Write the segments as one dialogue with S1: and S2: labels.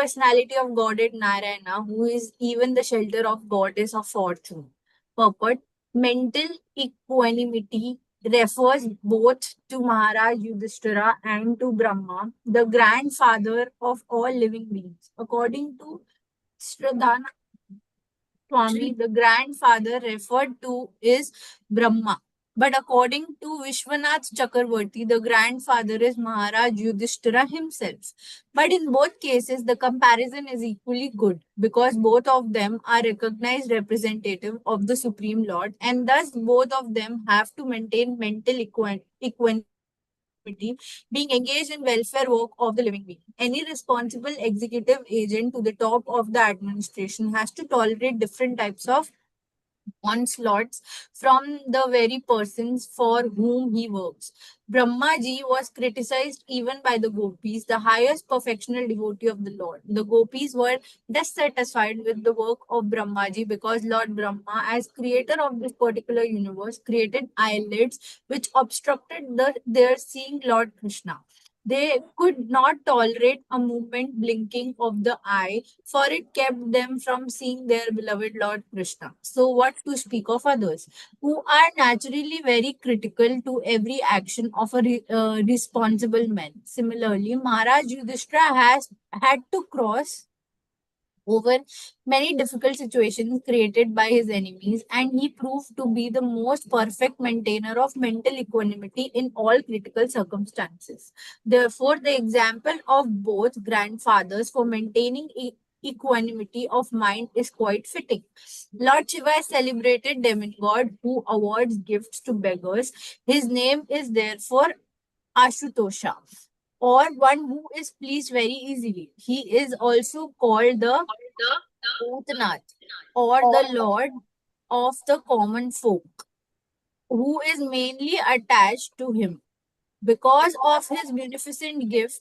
S1: Personality of Godhead Narayana, who is even the shelter of Goddess of Fortune. Purport: mental equanimity refers both to Maharaj Yudhishthira and to Brahma, the grandfather of all living beings. According to Sridhar Swami, the grandfather referred to is Brahma. But according to Vishwanath Chakravarti, the grandfather is Maharaj Yudhishthira himself. But in both cases, the comparison is equally good because both of them are recognized representative of the Supreme Lord, and thus both of them have to maintain mental equanimity, being engaged in welfare work of the living being. Any responsible executive agent to the top of the administration has to tolerate different types of onslaughts from the very persons for whom he works. Brahmaji was criticized even by the gopis, the highest perfectional devotee of the Lord. The gopis were dissatisfied with the work of Brahmaji because Lord Brahma, as creator of this particular universe, created eyelids which obstructed their seeing Lord Krishna. They could not tolerate a movement blinking of the eye, for it kept them from seeing their beloved Lord Krishna. So, what to speak of others who are naturally very critical to every action of a responsible man? Similarly, Maharaj Yudhishthira has had to cross over many difficult situations created by his enemies, and he proved to be the most perfect maintainer of mental equanimity in all critical circumstances. Therefore, the example of both grandfathers for maintaining equanimity of mind is quite fitting. Lord Shiva is celebrated demigod who awards gifts to beggars. His name is therefore Ashutosha, or one who is pleased very easily. He is also called the Bhutanath, or the Lord of the common folk, who is mainly attached to him. Because of his beneficent gifts,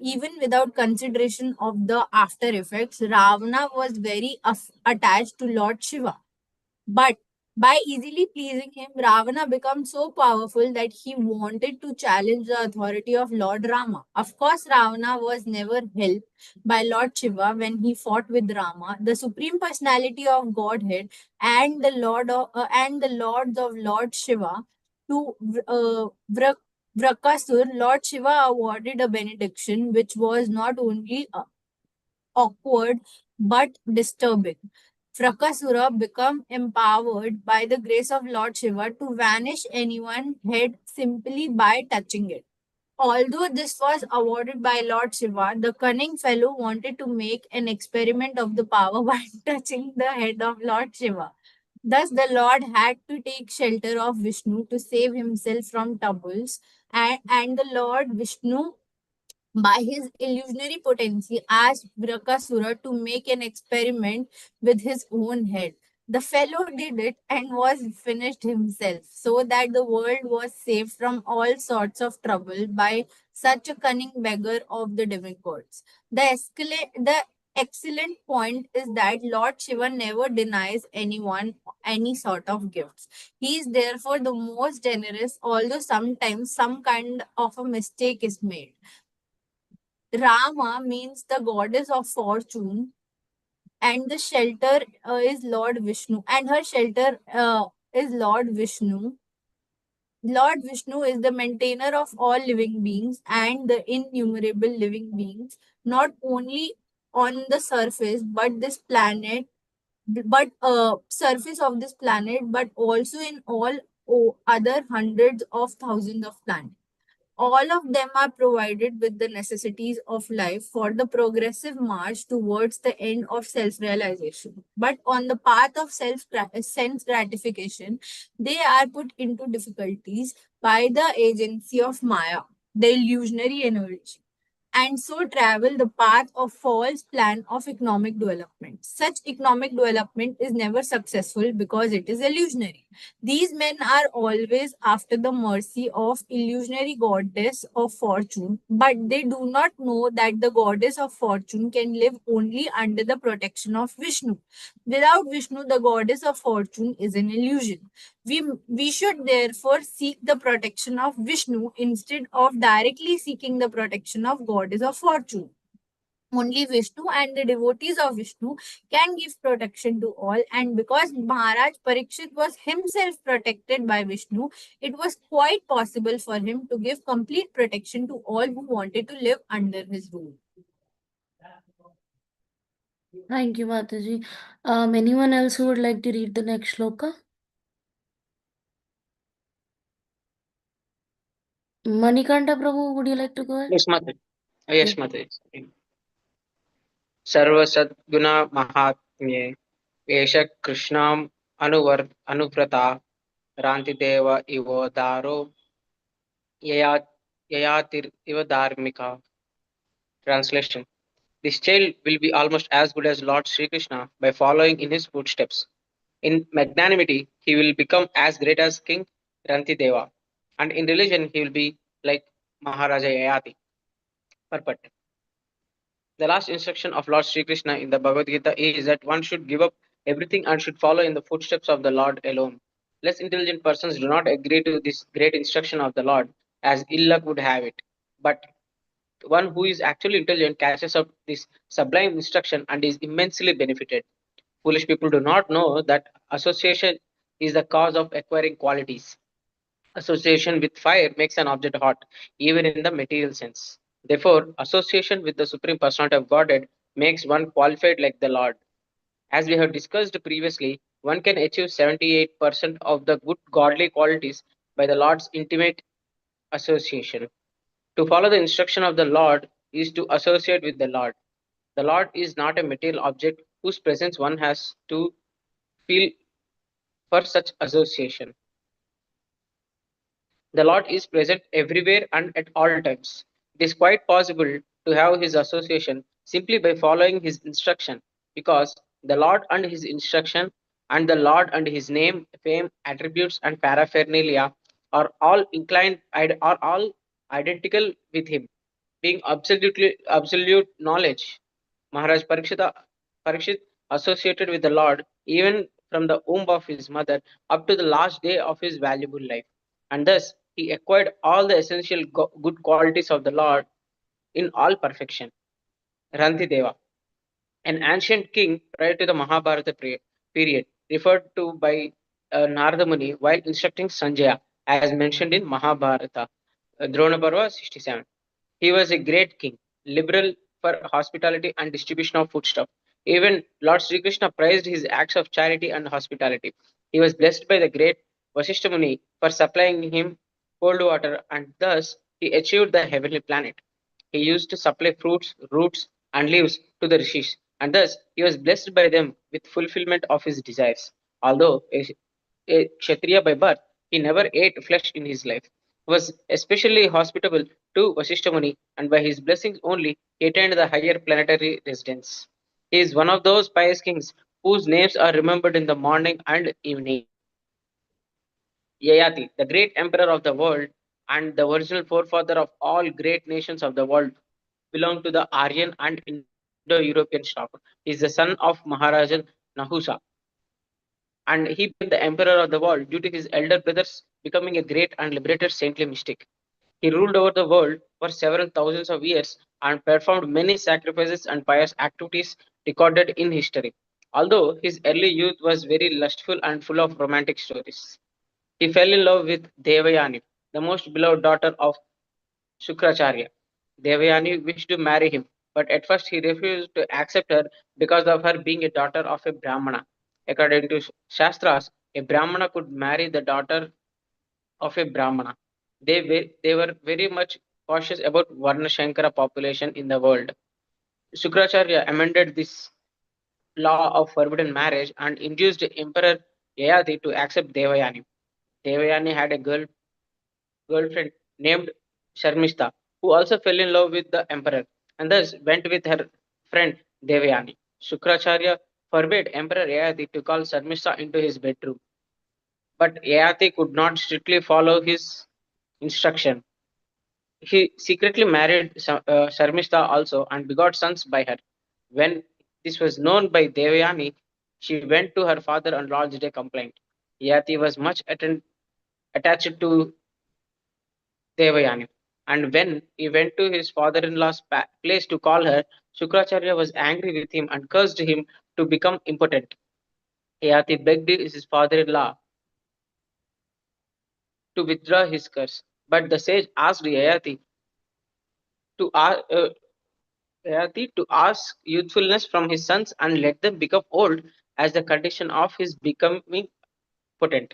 S1: even without consideration of the after effects, Ravana was very attached to Lord Shiva. But by easily pleasing him, Ravana became so powerful that he wanted to challenge the authority of Lord Rama. Of course, Ravana was never helped by Lord Shiva when he fought with Rama, the supreme personality of Godhead, and the lords of Lord Shiva. To Vrakasur, Lord Shiva awarded a benediction which was not only awkward but disturbing. Frakasura become empowered by the grace of Lord Shiva to vanish anyone's head simply by touching it. Although this was awarded by Lord Shiva, the cunning fellow wanted to make an experiment of the power by touching the head of Lord Shiva. Thus, the Lord had to take shelter of Vishnu to save himself from troubles, and the Lord Vishnu, by his illusionary potency, asked Brakasura to make an experiment with his own head. The fellow did it and was finished himself, so that the world was saved from all sorts of trouble by such a cunning beggar of the demigods. The excellent point is that Lord Shiva never denies anyone any sort of gifts. He is therefore the most generous, although sometimes some kind of a mistake is made. Rama means the goddess of fortune, and the shelter is Lord Vishnu, and her shelter is Lord Vishnu. Lord Vishnu is the maintainer of all living beings and the innumerable living beings, not only on the surface, but surface of this planet, but also in all other hundreds of thousands of planets. All of them are provided with the necessities of life for the progressive march towards the end of self realization. But on the path of sense gratification, they are put into difficulties by the agency of Maya, the illusionary energy, and so travel the path of false plan of economic development. Such economic development is never successful because it is illusionary. These men are always after the mercy of illusionary goddess of fortune, but they do not know that the goddess of fortune can live only under the protection of Vishnu. Without Vishnu, the goddess of fortune is an illusion. We should therefore seek the protection of Vishnu instead of directly seeking the protection of goddess of fortune. only Vishnu and the devotees of Vishnu can give protection to all. And because Maharaj Parikshit was himself protected by Vishnu, it was quite possible for him to give complete protection to all who wanted to live under his rule.
S2: Thank you, Mataji. Anyone else who would like to read the next shloka? Manikanta Prabhu, would you like to go ahead?
S3: Yes, Mataji.
S2: Yeah.
S3: Yes, Mataji. सर्वसद्गुणमाहात्म्ये एष कृष्णाम् अनुव्रता रान्तिदेव इवोदारो यया ययातिरिव धार्मिका. Translation: This child will be almost as good as Lord Sri Krishna by following in his footsteps. In magnanimity, he will become as great as King Rantideva, and in religion, he will be like Maharaja Yayati. Purport: The last instruction of Lord Sri Krishna in the Bhagavad Gita is that one should give up everything and should follow in the footsteps of the Lord alone. Less intelligent persons do not agree to this great instruction of the Lord, as ill luck would have it. But one who is actually intelligent catches up this sublime instruction and is immensely benefited. Foolish people do not know that association is the cause of acquiring qualities. Association with fire makes an object hot, even in the material sense. Therefore, association with the Supreme Personality of Godhead makes one qualified like the Lord. As we have discussed previously, one can achieve 78% of the good godly qualities by the Lord's intimate association. To follow the instruction of the Lord is to associate with the Lord. The Lord is not a material object whose presence one has to feel for such association. The Lord is present everywhere and at all times. It is quite possible to have his association simply by following his instruction, because the Lord and his instruction and the Lord and his name, fame, attributes, and paraphernalia are all are all identical with him, being absolute knowledge. Maharaj Parikshit associated with the Lord even from the womb of his mother up to the last day of his valuable life, and thus he acquired all the essential good qualities of the Lord in all perfection. Rantideva, an ancient king prior to the Mahabharata period, referred to by Narada Muni while instructing Sanjaya, as mentioned in Mahabharata, Drona Parva 67. He was a great king, liberal for hospitality and distribution of foodstuff. Even Lord Sri Krishna praised his acts of charity and hospitality. He was blessed by the great Vasishtha Muni for supplying him cold water, and thus he achieved the heavenly planet. He used to supply fruits, roots, and leaves to the rishis, and thus he was blessed by them with fulfillment of his desires. Although a Kshatriya by birth, he never ate flesh in his life. He was especially hospitable to Vasishtha Muni, and by his blessings only he attained the higher planetary residence. He is one of those pious kings whose names are remembered in the morning and evening. Yayati, the great emperor of the world and the original forefather of all great nations of the world, belonged to the Aryan and Indo-European stock. He is the son of Maharaja Nahusa, and he became the emperor of the world due to his elder brothers becoming a great and liberated saintly mystic. He ruled over the world for several thousands of years and performed many sacrifices and pious activities recorded in history. Although his early youth was very lustful and full of romantic stories, he fell in love with Devayani, the most beloved daughter of Shukracharya. Devayani wished to marry him, but at first he refused to accept her because of her being a daughter of a Brahmana. According to Shastras, a Brahmana could marry the daughter of a Brahmana. They were very much cautious about Varna Shankara population in the world. Shukracharya amended this law of forbidden marriage and induced Emperor Yayati to accept Devayani. Devayani had a girlfriend named Sharmista, who also fell in love with the emperor and thus went with her friend Devayani. Shukracharya forbade Emperor Yayati to call Sharmista into his bedroom, but Yayati could not strictly follow his instruction. He secretly married Sharmista also and begot sons by her. When this was known by Devayani, she went to her father and lodged a complaint. Yati was much attached to Devayani, And when he went to his father-in-law's place to call her, Shukracharya was angry with him and cursed him to become impotent. Yati begged his father-in-law to withdraw his curse, but the sage asked to ask, uh, Yati to ask youthfulness from his sons and let them become old as the condition of his becoming potent.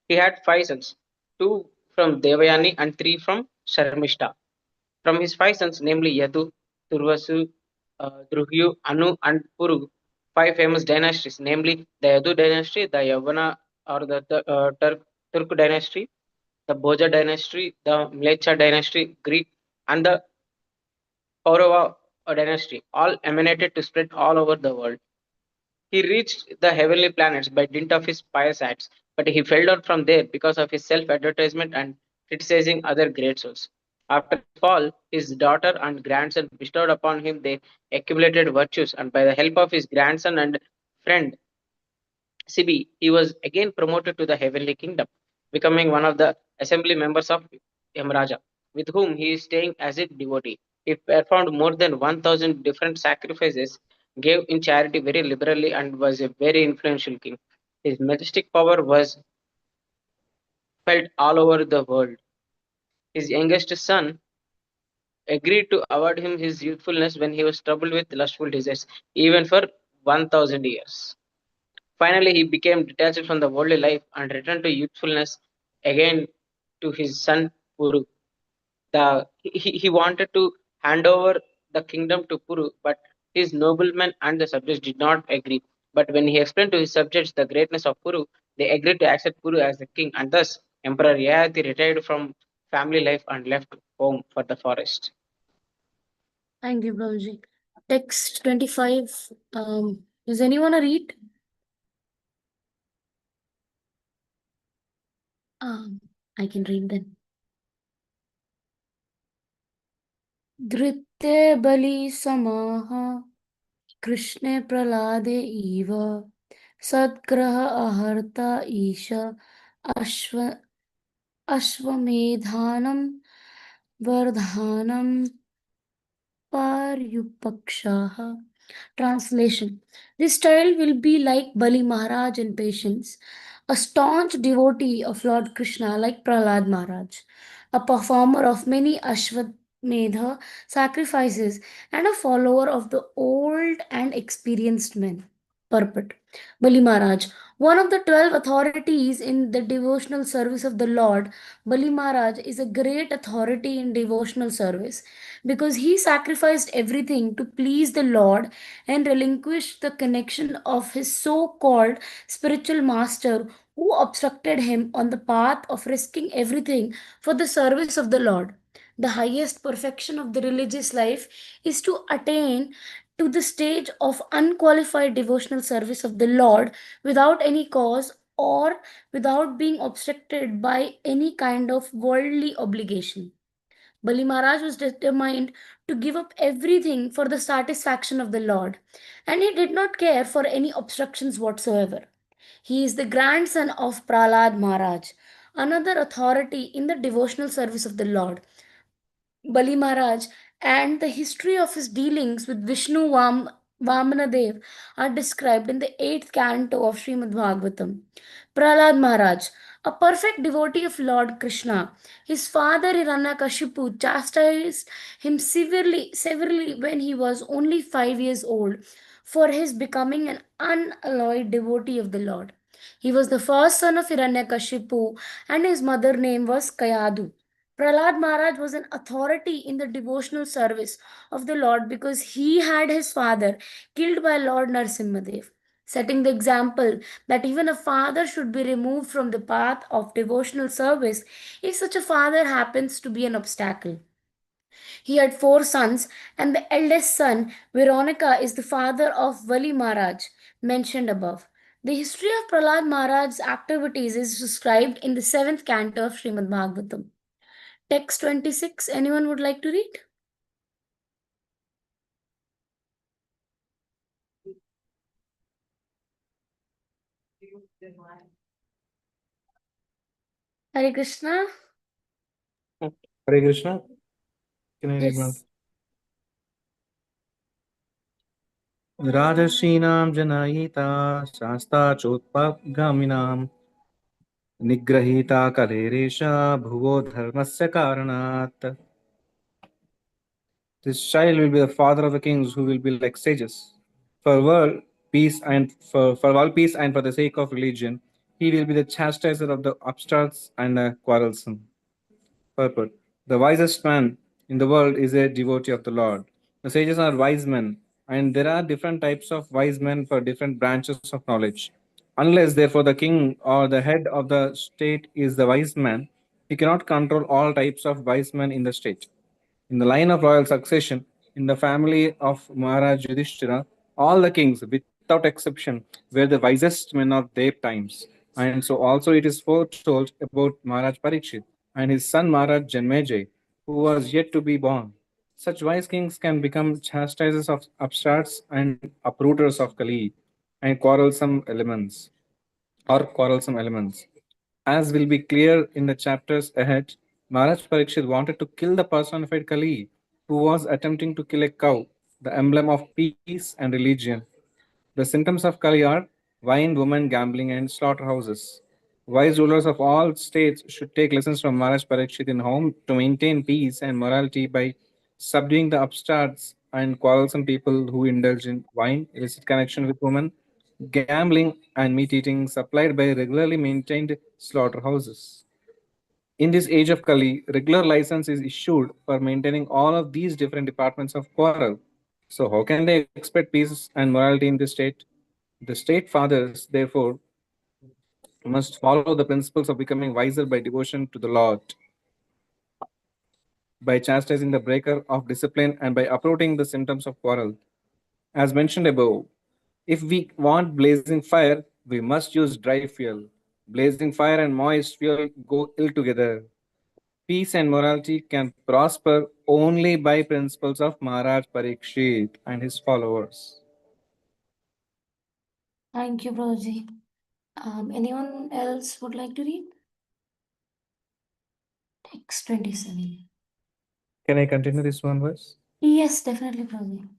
S3: He had five sons, two from Devayani and three from Sharmishta. From his five sons, namely Yadu, Turvasu, Drugyu, Anu, and Puru, five famous dynasties, namely the Yadu dynasty, the Yavana or the Turk dynasty, the Bhoja dynasty, the Mlecha dynasty, Greek, and the Kaurava dynasty, all emanated to spread all over the world. He reached the heavenly planets by dint of his pious acts, but he fell down from there because of his self advertisement and criticizing other great souls. After his fall, his daughter and grandson bestowed upon him their accumulated virtues, and by the help of his grandson and friend Sibi, he was again promoted to the heavenly kingdom, becoming one of the assembly members of Yamraja, with whom he is staying as a devotee. He performed more than 1,000 different sacrifices, gave in charity very liberally, and was a very influential king. His majestic power was felt all over the world. His youngest son agreed to award him his youthfulness when he was troubled with lustful desires, even for 1,000 years. Finally, he became detached from the worldly life and returned to youthfulness again to his son Puru. He wanted to hand over the kingdom to Puru, but his noblemen and the subjects did not agree. But when he explained to his subjects the greatness of Puru, they agreed to accept Puru as the king, and thus Emperor Yayati retired from family life and left home for the forest.
S2: Thank you, Prabhuji. Text 25. Does anyone wanna read? I can read then. धृत्ये बलि समाः कृष्णे प्रह्लादे इव सद्ग्रह अहर्ता ईश अश्व अश्वमेधानं वर्धानं Paryupakshaha. Translation. This child will be like Bali Maharaj in patience, a staunch devotee of Lord Krishna like Prahlad Maharaj, a performer of many Ashwamedha sacrifices, and a follower of the old and experienced men. Purport. Bali Maharaj, one of the 12 authorities in the devotional service of the Lord, Bali Maharaj is a great authority in devotional service because he sacrificed everything to please the Lord and relinquished the connection of his so called spiritual master who obstructed him on the path of risking everything for the service of the Lord. The highest perfection of the religious life is to attain to the stage of unqualified devotional service of the Lord without any cause or without being obstructed by any kind of worldly obligation. Bali Maharaj was determined to give up everything for the satisfaction of the Lord, and he did not care for any obstructions whatsoever. He is the grandson of Prahlad Maharaj, another authority in the devotional service of the Lord. Bali Maharaj and the history of his dealings with Vamanadev are described in the 8th canto of Srimad Bhagavatam. Prahlad Maharaj, a perfect devotee of Lord Krishna, his father Hiranyakashipu chastised him severely when he was only 5 years old for his becoming an unalloyed devotee of the Lord. He was the first son of Hiranyakashipu and his mother name was Kayadu. Prahlad Maharaj was an authority in the devotional service of the Lord because he had his father killed by Lord Narsimhadev, setting the example that even a father should be removed from the path of devotional service if such a father happens to be an obstacle. He had four sons, and the eldest son, Veronica, is the father of Vali Maharaj, mentioned above. The history of Prahlad Maharaj's activities is described in the 7th canto of Srimad Bhagavatam. Text 26. Anyone would like to read? Hare Krishna.
S4: Hare Krishna. Can I read one?
S2: Yes.
S4: Rajarshīnām janayita shasta chotpagaminām nigrahita kaleresha bhuvo dharmasya karanat. This child will be the father of the kings who will be like sages. For world peace and for world peace and for the sake of religion, he will be the chastiser of the upstarts and the quarrelsome. Purport. The wisest man in the world is a devotee of the Lord. The sages are wise men, and there are different types of wise men for different branches of knowledge. Unless, therefore, the king or the head of the state is the wise man, he cannot control all types of wise men in the state. In the line of royal succession, in the family of Maharaj Yudhishthira, all the kings, without exception, were the wisest men of their times. And so also it is foretold about Maharaj Parikshit and his son Maharaj Janmejay, who was yet to be born. Such wise kings can become chastisers of upstarts and uprooters of Kali and quarrelsome elements. As will be clear in the chapters ahead, Maharaj Parikshit wanted to kill the personified Kali, who was attempting to kill a cow, the emblem of peace and religion. The symptoms of Kali are wine, women, gambling, and slaughterhouses. Wise rulers of all states should take lessons from Maharaj Parikshit in home to maintain peace and morality by subduing the upstarts and quarrelsome people who indulge in wine, illicit connection with women, gambling, and meat eating supplied by regularly maintained slaughterhouses. In this age of Kali, regular license is issued for maintaining all of these different departments of quarrel. So, how can they expect peace and morality in this state? The state fathers, therefore, must follow the principles of becoming wiser by devotion to the Lord, by chastising the breaker of discipline, and by uprooting the symptoms of quarrel. As mentioned above, if we want blazing fire, we must use dry fuel. Blazing fire and moist fuel go ill together. Peace and morality can prosper only by principles of Maharaj Parikshit and his followers.
S2: Thank you, Prabhuji. Anyone else would like to read? Text 27.
S4: Can I continue this one verse?
S2: Yes, definitely, Prabhuji.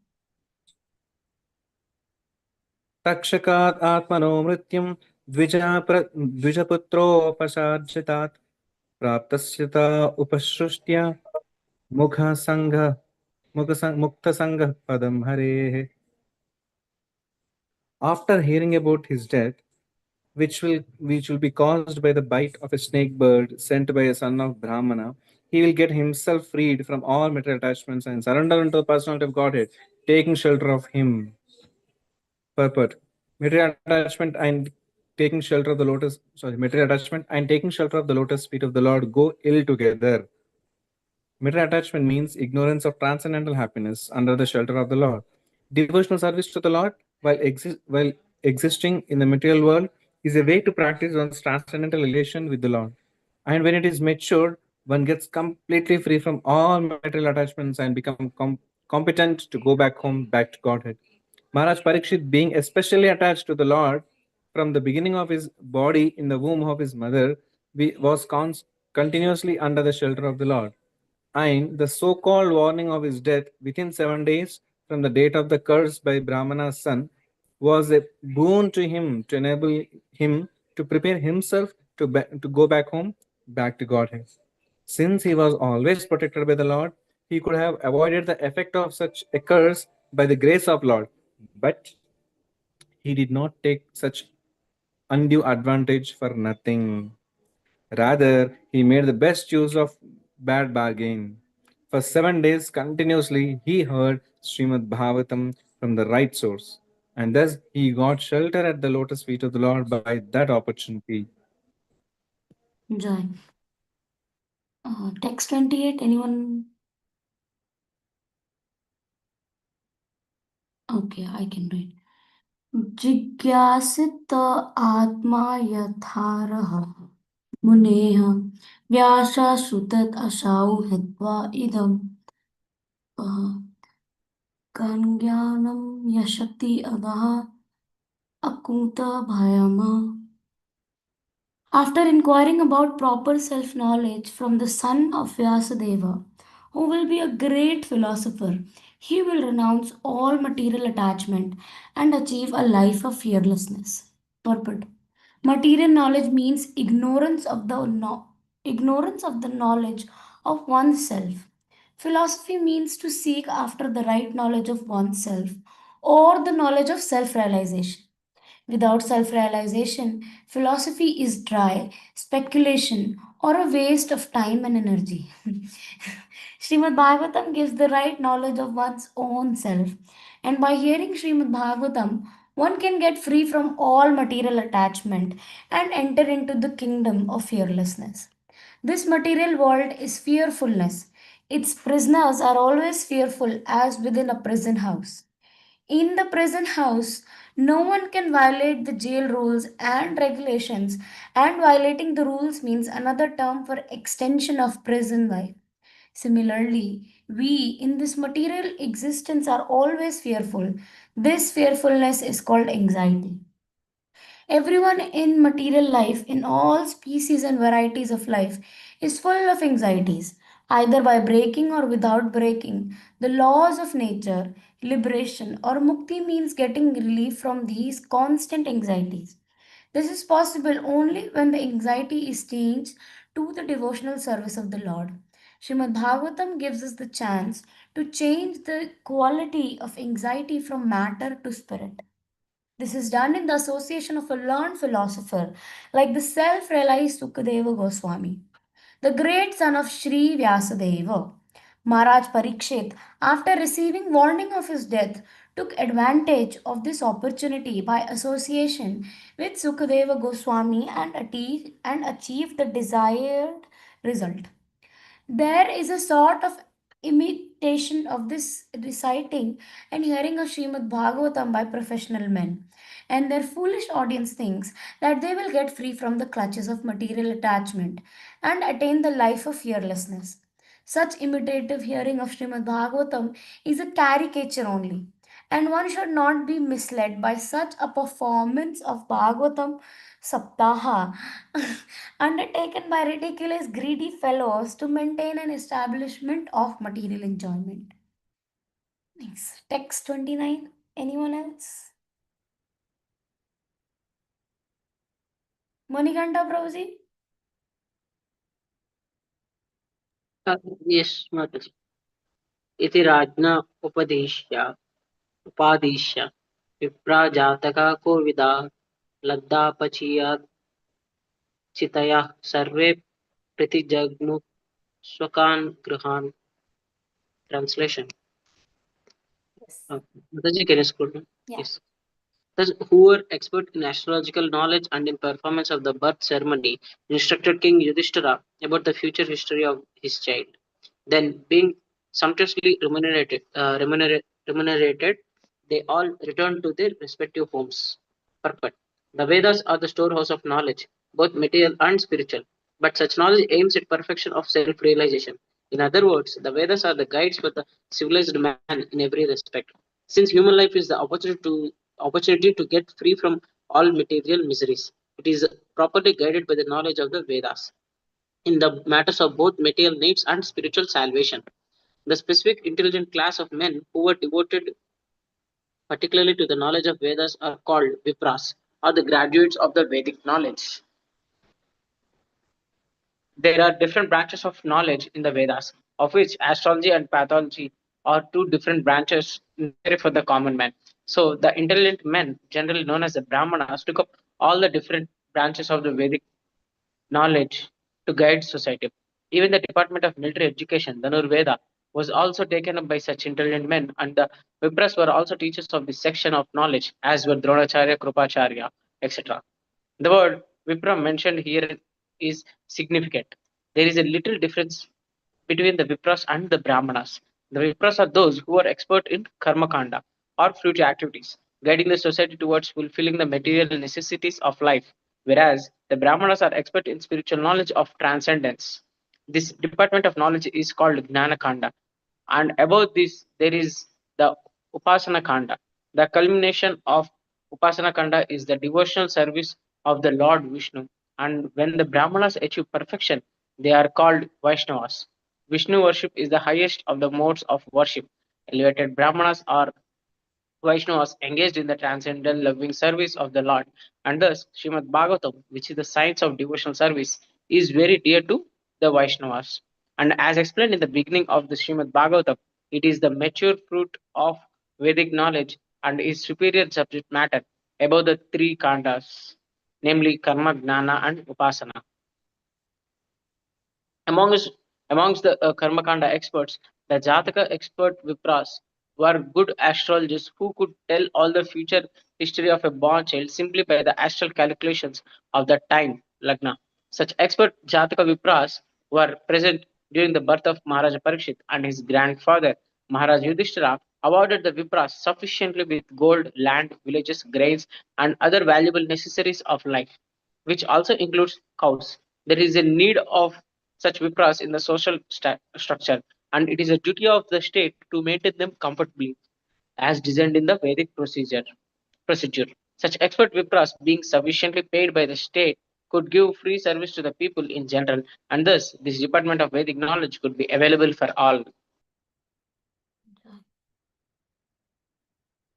S4: तक्षकात् आत्मनो मृत्युं द्विजपुत्रोपसार्जितात् प्राप्तस्य त उपसृष्ट्या मुखसङ्घ मुक्तसङ्गः padam हरेः. After hearing about his death, which will be caused by the bite of a snake bird sent by a son of Brahmana, he will get himself freed from all material attachments and surrender unto the personality of Godhead, taking shelter of him. Purport. Material attachment and taking shelter of the lotus, sorry, material attachment and taking shelter of the lotus feet of the Lord go ill together. Material attachment means ignorance of transcendental happiness under the shelter of the Lord. Devotional service to the Lord, while existing in the material world, is a way to practice one's transcendental relation with the Lord. And when it is matured, one gets completely free from all material attachments and become competent to go back home, back to Godhead. Maharaj Parikshit, being especially attached to the Lord from the beginning of his body in the womb of his mother, was continuously under the shelter of the Lord. And the so called warning of his death within 7 days from the date of the curse by Brahmana's son was a boon to him to enable him to prepare himself to go back home, back to Godhead. Since he was always protected by the Lord, he could have avoided the effect of such a curse by the grace of Lord. But he did not take such undue advantage for nothing. Rather, he made the best use of bad bargain. For 7 days continuously, he heard Srimad Bhagavatam from the right source, and thus he got shelter at the lotus feet of the Lord by that opportunity.
S2: Joy. Text 28. Anyone? Okay, I can read. जिज्ञासित आत्मा यथारः मुनेः व्यासाश्रुतत् असाउ हित्वा इदं ज्ञानं यशति अधः अकुतभयम्. After inquiring about proper self knowledge from the son of Vyasadeva, who will be a great philosopher. He will renounce all material attachment and achieve a life of fearlessness. Purport. Material knowledge means ignorance of the knowledge of oneself. Philosophy means to seek after the right knowledge of oneself or the knowledge of self realization. Without self realization, philosophy is dry, speculation, or a waste of time and energy. Srimad Bhagavatam gives the right knowledge of one's own self, and by hearing Srimad Bhagavatam, one can get free from all material attachment and enter into the kingdom of fearlessness. This material world is fearfulness. Its prisoners are always fearful as within a prison house. In the prison house, no one can violate the jail rules and regulations, and violating the rules means another term for extension of prison life. Similarly, we in this material existence are always fearful. This fearfulness is called anxiety. Everyone in material life, in all species and varieties of life, is full of anxieties, either by breaking or without breaking the laws of nature. Liberation or mukti means getting relief from these constant anxieties. This is possible only when the anxiety is changed to the devotional service of the Lord. Srimad Bhagavatam gives us the chance to change the quality of anxiety from matter to spirit. This is done in the association of a learned philosopher like the self realized Sukadeva Goswami, the great son of Sri Vyasadeva. Maharaj Parikshit, after receiving warning of his death, took advantage of this opportunity by association with Sukadeva Goswami and achieved the desired result. There is a sort of imitation of this reciting and hearing of Srimad Bhagavatam by professional men. And their foolish audience thinks that they will get free from the clutches of material attachment and attain the life of fearlessness. Such imitative hearing of Srimad Bhagavatam is a caricature only, and one should not be misled by such a performance of Bhagavatam Saptaha undertaken by ridiculous greedy fellows to maintain an establishment of material enjoyment. Next, text 29. Anyone else? Manikanta Prabhuji?
S3: Yes, Mataji. इति राज्ञा उपदेश्य उपादिश्य विप्रा जातका को विदा लब्धापचीया चितयः सर्वे प्रतिजग्मुः स्वकान् गृहान्. Translation.
S2: Yes.
S3: Mataji, can you scroll down?
S2: Yeah.
S3: Yes. Thus, who were expert in astrological knowledge and in performance of the birth ceremony, instructed King Yudhishthira about the future history of his child. Then, being sumptuously remunerated, they all returned to their respective homes. Purport. The Vedas are the storehouse of knowledge, both material and spiritual, but such knowledge aims at perfection of self realization. In other words, the Vedas are the guides for the civilized man in every respect. Since human life is the opportunity to get free from all material miseries, it is properly guided by the knowledge of the Vedas in the matters of both material needs and spiritual salvation. The specific intelligent class of men who were devoted particularly to the knowledge of Vedas are called Vipras, or the graduates of the Vedic knowledge. There are different branches of knowledge in the Vedas, of which astrology and pathology are two different branches necessary for the common man. So, the intelligent men, generally known as the Brahmanas, took up all the different branches of the Vedic knowledge to guide society. Even the Department of Military Education, the Nurveda, was also taken up by such intelligent men, and the Vipras were also teachers of this section of knowledge, as were Dronacharya, Krupacharya, etc. The word Vipra mentioned here is significant. There is a little difference between the Vipras and the Brahmanas. The Vipras are those who are expert in Karma Kanda or fruitive activities, guiding the society towards fulfilling the material necessities of life, whereas the Brahmanas are expert in spiritual knowledge of transcendence. This department of knowledge is called Gnana Kanda, and above this there is the Upasana Kanda. The culmination of Upasana Kanda is the devotional service of the Lord Vishnu, and when the Brahmanas achieve perfection, they are called Vaishnavas. Vishnu worship is the highest of the modes of worship. Elevated Brahmanas or Vaishnavas engaged in the transcendental loving service of the Lord, and thus Srimad Bhagavatam, which is the science of devotional service, is very dear to the Vaishnavas. And as explained in the beginning of the Srimad Bhagavatam, it is the mature fruit of Vedic knowledge and is superior subject matter above the three khandas, namely karma, gnana, and upasana. Amongst, amongst the Karmakanda experts, the Jataka expert Vipras were good astrologers who could tell all the future history of a born child simply by the astral calculations of the time, Lagna. Such expert Jataka Vipras were present during the birth of Maharaja Parikshit, and his grandfather, Maharaj Yudhishthira, awarded the Vipras sufficiently with gold, land, villages, grains, and other valuable necessaries of life, which also includes cows. There is a need of such Vipras in the social structure, and it is a duty of the state to maintain them comfortably, as designed in the Vedic procedure. Such expert Vipras, being sufficiently paid by the state, could give free service to the people in general, and thus this department of Vedic knowledge could be available for all.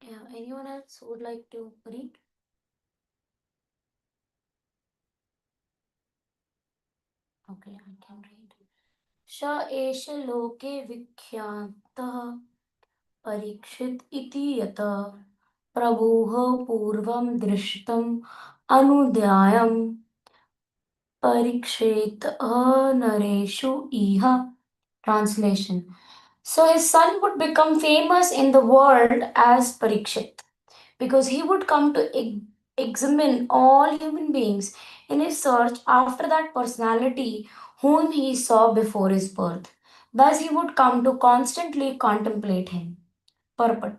S2: Yeah, anyone else who would like to read? Okay, I can read. श एष लोके विख्यातः परीक्षित इति यत् प्रभुः पूर्वं दृष्टम् अनुद्यायम् परीक्षेत नरेषु इह. Translation. So his son would become famous in the world as Parikshit because he would come to examine all human beings in his search after that personality whom he saw before his birth. Thus he would come to constantly contemplate him. Purport.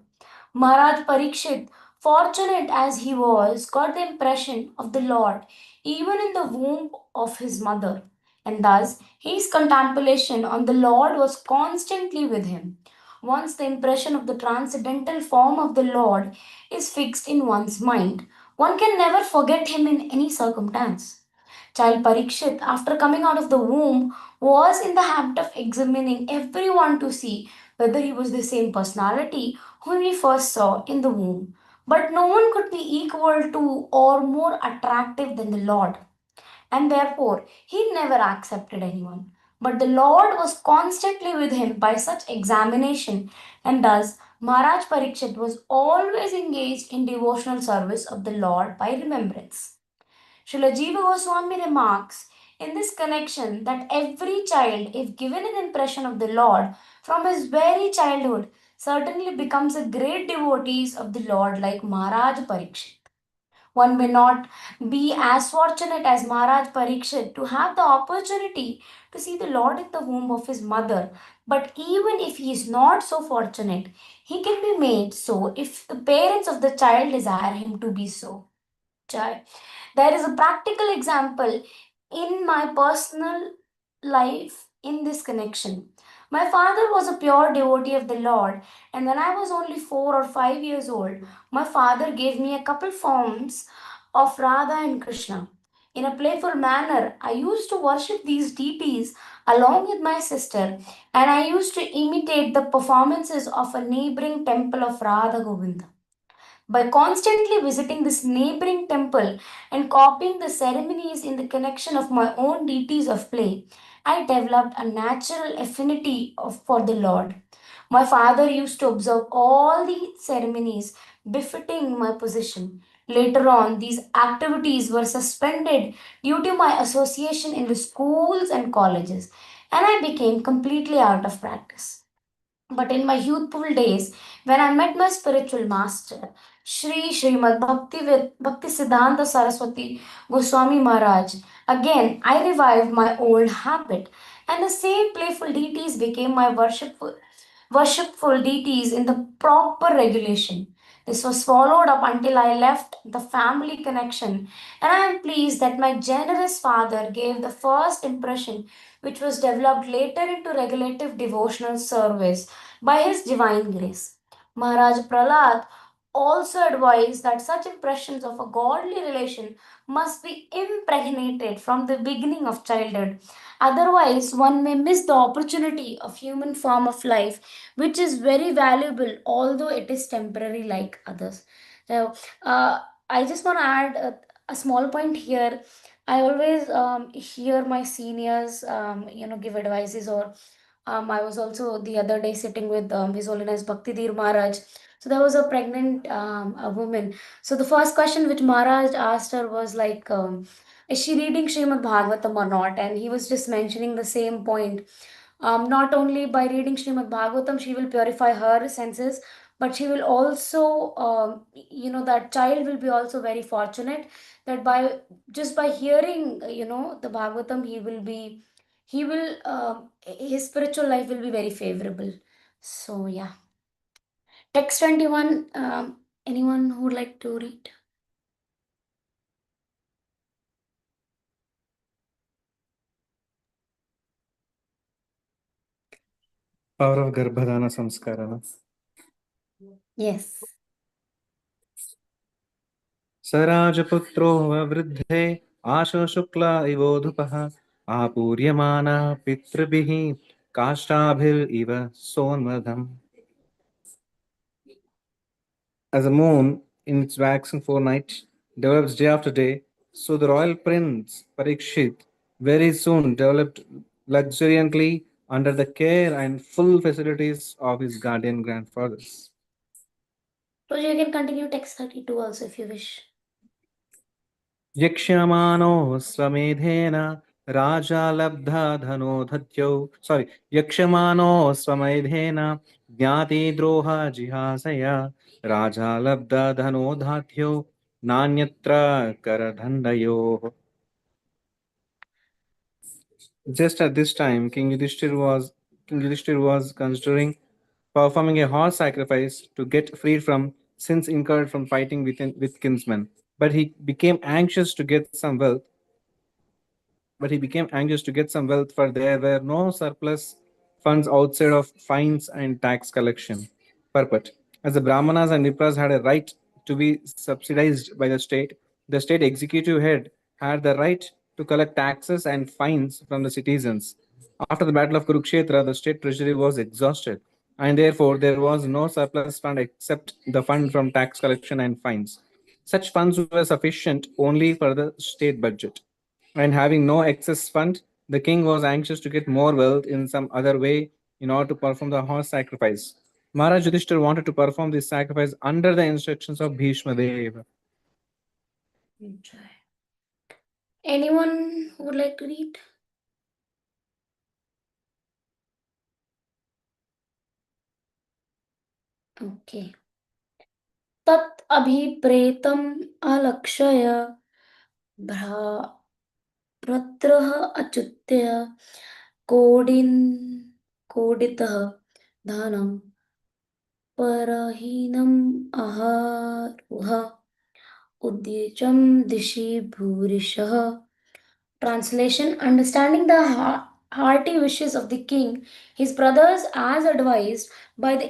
S2: Maharaj Parikshit, fortunate as he was, got the impression of the Lord even in the womb of his mother, and thus his contemplation on the Lord was constantly with him. Once the impression of the transcendental form of the Lord is fixed in one's mind, one can never forget him in any circumstance. Child Parikshit, after coming out of the womb, was in the habit of examining everyone to see whether he was the same personality whom he first saw in the womb. But no one could be equal to or more attractive than the Lord, and therefore he never accepted anyone. But the Lord was constantly with him by such examination, and thus Maharaj Parikshit was always engaged in devotional service of the Lord by remembrance. Srila Jiva Goswami remarks in this connection that every child, if given an impression of the Lord from his very childhood, certainly becomes a great devotee of the Lord like Maharaj Parikshit. One may not be as fortunate as Maharaj Parikshit to have the opportunity to see the Lord in the womb of his mother, but even if he is not so fortunate, he can be made so if the parents of the child desire him to be so. There is a practical example in my personal life in this connection. My father was a pure devotee of the Lord, and when I was only 4 or 5 years old, my father gave me a couple forms of Radha and Krishna. In a playful manner, I used to worship these deities along with my sister, and I used to imitate the performances of a neighboring temple of Radha Govinda. By constantly visiting this neighboring temple and copying the ceremonies in the connection of my own deities of play, I developed a natural affinity for the Lord. My father used to observe all the ceremonies befitting my position. Later on, these activities were suspended due to my association in the schools and colleges, and I became completely out of practice. But in my youthful days, when I met my spiritual master, Srimad Bhakti Siddhanta Saraswati Goswami Maharaj, again I revived my old habit, and the same playful deities became my worshipful deities in the proper regulation. This was followed up until I left the family connection, and I am pleased that my generous father gave the first impression, which was developed later into regulative devotional service by his divine grace. Maharaj Prahlad also advised that such impressions of a godly relation must be impregnated from the beginning of childhood. Otherwise, one may miss the opportunity of human form of life, which is very valuable, although it is temporary like others. So, I just want to add a small point here. I always hear my seniors, give advices, or I was also the other day sitting with His Holiness Bhakti Dhir Maharaj. So there was a pregnant a woman. So the first question which Maharaj asked her was like, is she reading Srimad Bhagavatam or not? And he was just mentioning the same point. Not only by reading Srimad Bhagavatam, she will purify her senses, but she will also, that child will be also very fortunate that by just by hearing, the Bhagavatam, his spiritual life will be very favorable. So yeah. Text 21, anyone who would like to read?
S4: Power of Garbhadana Samskarana.
S2: Yes.
S4: सराजपुत्रो वृद्धे Asho Shukla इवोधुपः आपूर्यमानः पितृभिः काष्ठाभिरिव सोन्मधम्. As a moon in its waxing fortnight develops day after day, so the royal prince Parikshit very soon developed luxuriantly under the care and full facilities of his guardian grandfathers.
S2: So you can continue text 32 also if you wish.
S4: यक्ष्यमाणो स्वमेधेन Raja लब्धा धनोधत्यो sorry यक्ष्यमाणो स्वमेधेन ज्ञातिद्रोह जिहासया Raja लब्धा धनोधात्यो नान्यत्र करदण्डयोः. Just at this time, King Yudhishthir was considering performing a horse sacrifice to get freed from sins incurred from fighting with kinsmen. But he became anxious to get some wealth for there were no surplus funds outside of fines and tax collection. Purport. As the Brahmanas and Vipras had a right to be subsidized by the state executive head had the right to collect taxes and fines from the citizens. After the Battle of Kurukshetra, the state treasury was exhausted, and therefore there was no surplus fund except the fund from tax collection and fines. Such funds were sufficient only for the state budget. And having no excess fund, the king was anxious to get more wealth in some other way in order to perform the horse sacrifice. Maharaj Yudhishthir wanted to perform this sacrifice under the instructions of Bhishma Deva.
S2: Enjoy. Anyone who would like to read? Okay. Tat abhipretam alakshaya भ्रात्रः अच्युत्य कोडिन् कोडितः धनं परहीनम् अहारुह उद्देशं दिशि भूरिशः. Translation: understanding the hearty wishes of the king, his brothers, as advised by the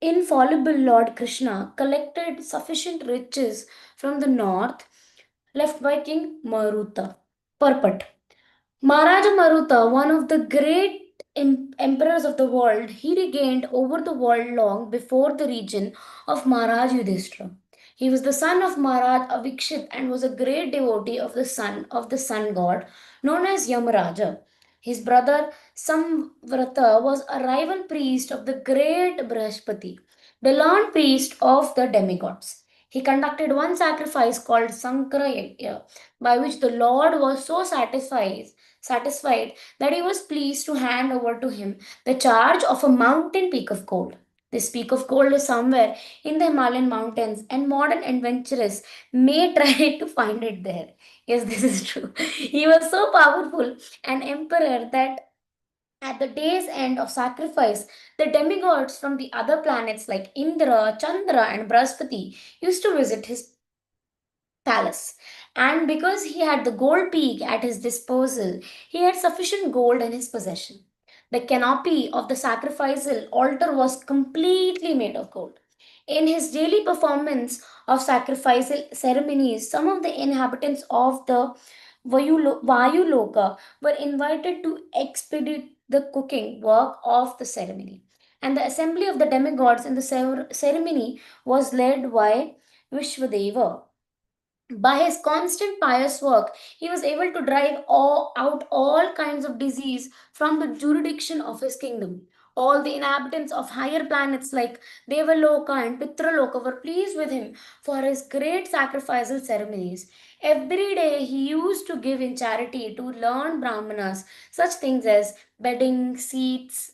S2: infallible Lord Krishna, collected sufficient riches from the north left by King Maruta. Purport: Maharaja Maruta, one of the great emperors of the world, he regained over the world long before the region of Maharaj Yudhishthira. He was the son of Maharaj Avikshit and was a great devotee of the sun god known as Yamaraja. His brother Samvrata was a rival priest of the great Brihaspati, the learned priest of the demigods. He conducted one sacrifice called Sankara Yajna, by which the Lord was so satisfied that he was pleased to hand over to him the charge of a mountain peak of gold. This peak of gold is somewhere in the Himalayan mountains, and modern adventurers may try to find it there. Yes, this is true. He was so powerful an emperor that at the day's end of sacrifice, the demigods from the other planets like Indra, Chandra, and Brahaspati used to visit his palace. And because he had the gold peak at his disposal, he had sufficient gold in his possession. The canopy of the sacrificial altar was completely made of gold. In his daily performance of sacrificial ceremonies, some of the inhabitants of the Vayuloka were invited to expedite the cooking work of the ceremony. And the assembly of the demigods in the ceremony was led by Vishwadeva. By his constant pious work, he was able to drive out all kinds of disease from the jurisdiction of his kingdom. All the inhabitants of higher planets like Devaloka and Pitraloka were pleased with him for his great sacrificial ceremonies. Every day he used to give in charity to learned Brahmanas such things as bedding, seats,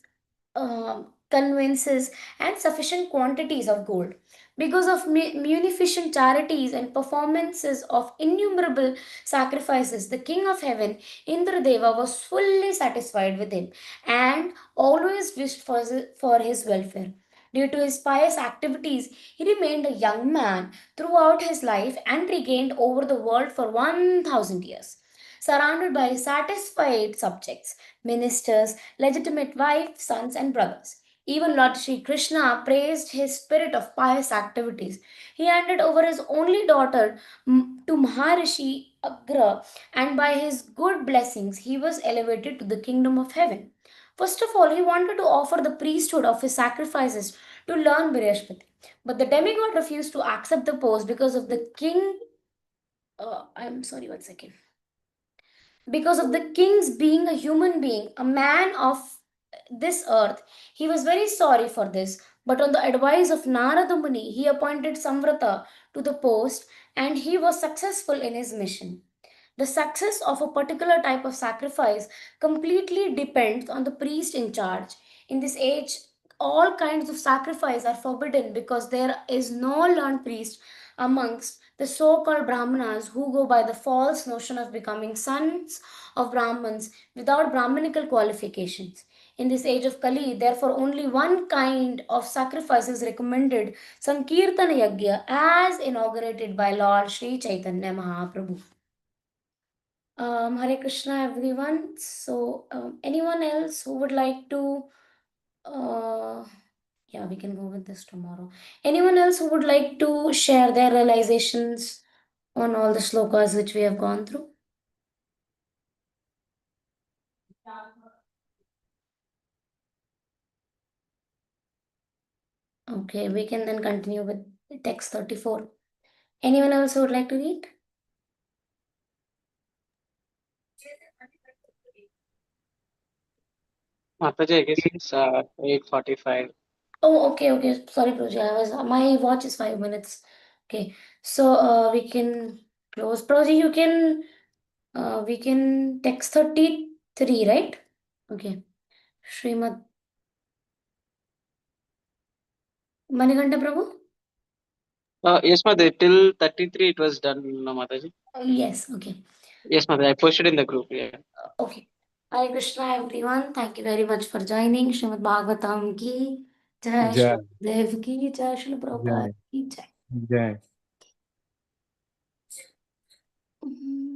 S2: conveyances, and sufficient quantities of gold. Because of munificent charities and performances of innumerable sacrifices, the King of Heaven, Indradeva, was fully satisfied with him and always wished for his welfare. Due to his pious activities, he remained a young man throughout his life and regained over the world for 1000 years. Surrounded by satisfied subjects, ministers, legitimate wives, sons, and brothers. Even Lord Sri Krishna praised his spirit of pious activities. He handed over his only daughter to Maharishi Agra, and by his good blessings, he was elevated to the kingdom of heaven. First of all, he wanted to offer the priesthood of his sacrifices to Lord Brihaspati. But the demigod refused to accept the post because of the king. I'm sorry, 1 second. Because of the king's being a human being, a man of this earth. He was very sorry for this, but on the advice of Narada Muni, he appointed Samvrata to the post and he was successful in his mission. The success of a particular type of sacrifice completely depends on the priest in charge. In this age, all kinds of sacrifice are forbidden because there is no learned priest amongst the so called Brahmanas who go by the false notion of becoming sons of Brahmins without Brahmanical qualifications. In this age of Kali, therefore, only one kind of sacrifice is recommended, Sankirtana Yagya, as inaugurated by Lord Sri Chaitanya Mahaprabhu. Hare Krishna, everyone. So, anyone else who would like to, yeah, we can go with this tomorrow. Anyone else who would like to share their realizations on all the slokas which we have gone through? Okay, we can then continue with text 34. Anyone else who would like to read?
S3: Mataji, I guess it's 8:45.
S2: Oh, okay, okay. Sorry, Proji. My watch is 5 minutes. Okay, so we can close. Proji, we can text 33, right? Okay. Srimad Manikanta Prabhu?
S3: Yes, Mataji, till 33 it was done, no, Mataji.
S2: Yes, okay.
S3: Yes, Mataji, I posted in the group. Yeah.
S2: Okay. Hare Krishna, everyone. Thank you very much for joining. Srimad Bhagavatam ki jai,
S4: Jai,
S2: Srimad Dev ki jai, Srila Prabhupada
S4: Jai,
S2: ki jai.
S4: Jai.
S2: Mhm.